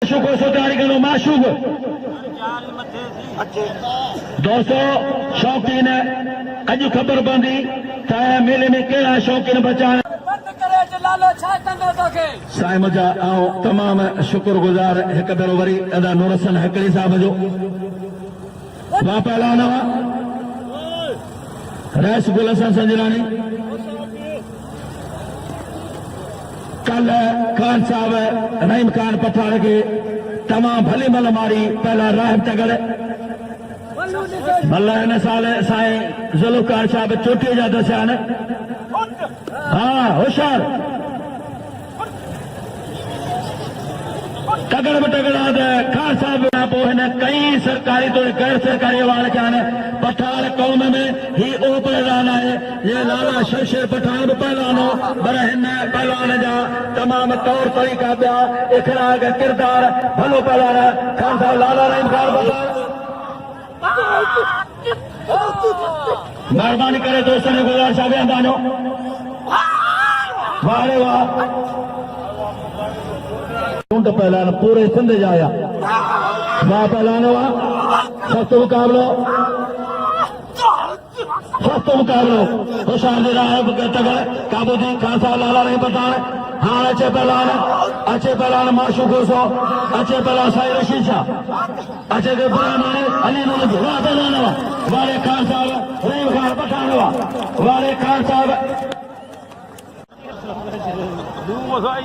माशूक को तैयारी करो माशूक दोस्तों शौकीन अज खबर पवंदी त मेले में कहिड़ा शौकीन बचा साईं मुंहिंजा ऐं तमामु शुक्रगुज़ार हिकु भेरो वरी अदा नूरसन हकड़ी साहब जो वाह पहलवान हुआ रैस गुल हसन संजरानी कल खान साहब रहीम खान पठान के तमाम भली मल मारी पहला राहब तगड़ भला इन साल साईं जुल्फकार साहब चोटी जा दसिया न हाँ होशियार तगड़ में तगड़ा खान साहब पोइ हिन कई सरकारी तो गैर सरकारी अवार्ड कया आहिनि पठान कौम में ही ओ पहलवान है ये लाला शमशेर पठान भी पहलवान हो पर हिन पहलवान जा तमाम तौर तरीक़ा ॿिया इखलाक किरदार भलो पहलवान खान साहब लाला रहीम खान मेहरबानी करे दोस्तों ने गुज़ारिश आहे वञो वाह रे वाह पहलवान पूरे सिंध जा आया वाह पहलवान हुआ सस्तो मुकाबलो होशियार तगड़ काबूदीन खान साहब लाला रहीम पठान हाँ अचे पहलवान माशूक सो अचे पहलवान साईं रशीद शाह अचे अली नूर वाह पहलवान हुआ वारे खान साहब रहीम खान पठान हुआ वारे खान साहब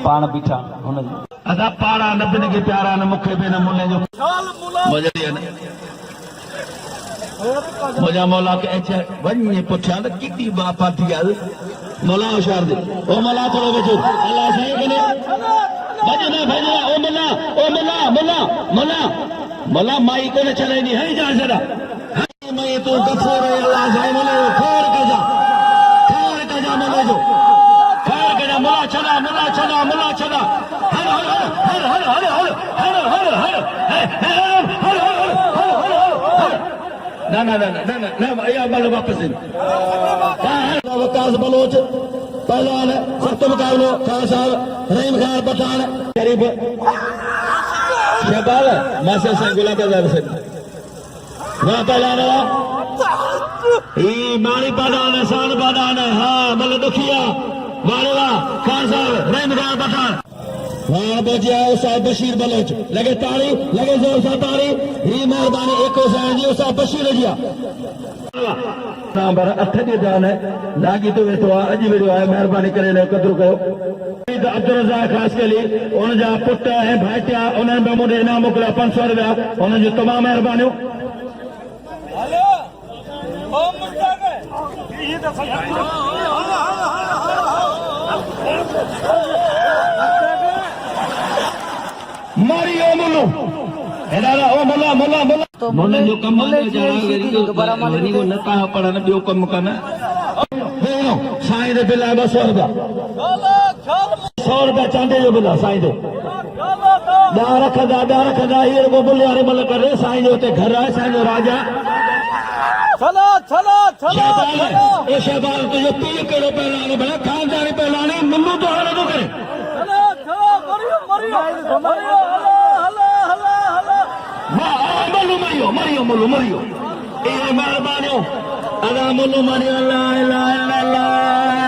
पाण बीठा अदा पाड़ा न बिन के प्यारा न मुखे पे न मुल्ले जो मुझा मौला के ऐसे वन्य पुछा न कितनी बापा थी यार मौला होशियार दे ओ मौला थोड़ो बचो अल्लाह सही कने भजना ओ मौला माई को न चले नहीं है जान जरा मैं तो गफूर है अल्लाह सही मौला खैर कजा मौला जो खैर कजा मौला चला हर ना या मल वापस वकास बलोच पहलवान सख्त मुकाबलो खान साहब रहीम खान पठान गरीब शहबाज मास्टर साईं गुलाम आज़ाद हुसैन वाह पहलवान माणी पादान शान पादान हाँ मल दुखिया वाले वाह खान साहब रहीम खान पठान वहां पहुंचे उस्ताद बशीर बलोच लगे ताड़ी लगे जोर से ताड़ी ही मेहरबानी एक हुसैन जी उस्ताद बशीर जिया नंबर 8 दी जान है लागी तो वेतो अज वीडियो है मेहरबानी करे ने कदर कयो अब्दुल रज़ाक खास के लिए उन जा पुट है भाइटिया उन्हनि में मुझे इनाम मोकलिया 500 रुपया उन जो तमाम मेहरबानी हेलो ओ मुस्ताक ये तो मारियो मुल्लू हेदारा ओ मुल्ला जो कम वनी को नता पढ़न बियो कम कन साईं दे बिल 200 रुपया 100 रुपया चांदे जो बिल साईं दे दा रखदा ये को बुलियारे मल करे साईं जो ते घर है साईं जो राजा चलो ए शहबाज तुझे पीर केड़ो पहलवान बड़ा खानदानी पहलवान मुल्लू तो हल तो करे मरियो ए मेहरबानी अदा मुल्लू मरियो ला इलाहा इल्लल्लाह